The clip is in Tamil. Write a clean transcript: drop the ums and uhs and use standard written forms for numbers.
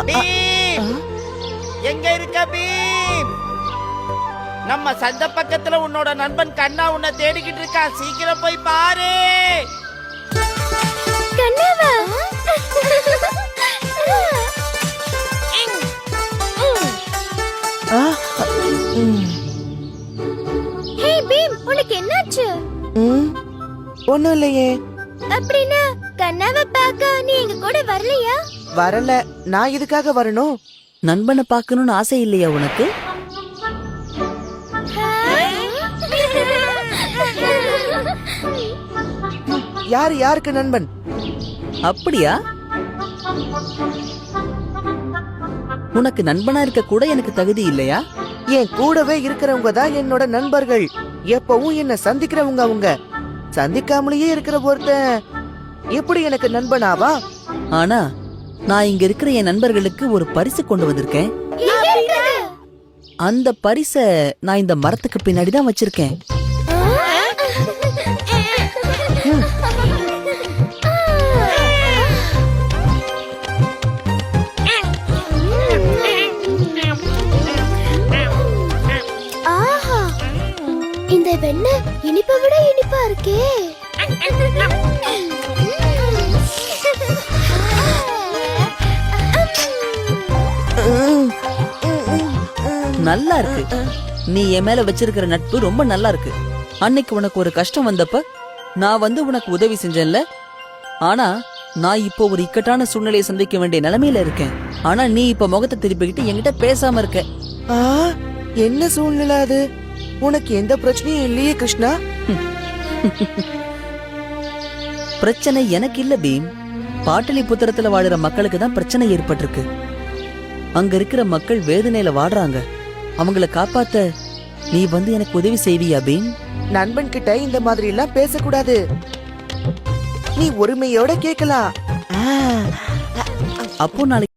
பீம், எங்க இருக்க பீம்? நம்ம சந்த பக்கத்துல உன்னோட நண்பன் கண்ணா உன்னை தேடிக்கிட்டு இருக்கா. சீக்கிரம் போய் பாரு. கண்ணாவா? ஹே பீம், உனக்கு என்னாச்சு? ஒண்ணும் இல்லையே. அப்படின்னா கண்ணாவை பார்க்க நீ எங்க கூட வரலையா? வரல. நான் இதுக்காக வரணும். நண்பனை பார்க்கணும்னு ஆசை இல்லையா உனக்கு? யாருக்கு நண்பன்? அப்படியா? உனக்கு நண்பனா இருக்க கூட எனக்கு தகுதி இல்லையா? என் கூடவே இருக்கிறவங்க தான் என்னோட நண்பர்கள். எப்பவும் என்ன சந்திக்கிறவங்க. அவங்க சந்திக்காமலேயே இருக்கிற ஒருத்தன் எப்படி எனக்கு நண்பனாவா? ஆனா நான் இங்க இருக்கிற என் நண்பர்களுக்கு ஒரு பரிசு கொண்டு வந்திருக்கேன். அந்த பரிச நான் இந்த மரத்துக்கு பின்னாடி தான் வச்சிருக்கேன். ஆஹா, இந்த வெண்ணெய் இனிப்பை விட இனிப்பா இருக்கே. நல்லா இருக்கு. நீ என் மேல வச்சிருக்கிற நட்பு ரொம்ப நல்லா இருக்கு. அன்னைக்கு உனக்கு ஒரு கஷ்டம் வந்தப்ப நான் வந்து உனக்கு உதவி செஞ்சேன்ல. ஆனா நான் இப்போ ஒரு இக்கட்டான சூழ்நிலையை சந்திக்க வேண்டிய நிலைமையில இருக்கேன். ஆனா நீ இப்ப முகத்தை திருப்பிக்கிட்டு என்கிட்ட பேசாம இருக்க. என்ன சூழ்நிலை அது? உனக்கு எந்த பிரச்சனையும் இல்லையே கிருஷ்ணா? பிரச்சனை எனக்கு இல்ல பீம். பாட்டலிபுத்திரத்துல வாழுற மக்களுக்கு தான் பிரச்சனை ஏற்பட்டிருக்கு. அங்க இருக்கிற மக்கள் வேதனையில வாடுறாங்க. அவங்கள காப்பாத்த நீ வந்து எனக்கு உதவி செய்வியா பீம்? நண்பன் கிட்ட இந்த மாதிரி எல்லாம் பேசக்கூடாது. நீ ஒருமையோட கேக்கலாம். அப்போ நாளைக்கு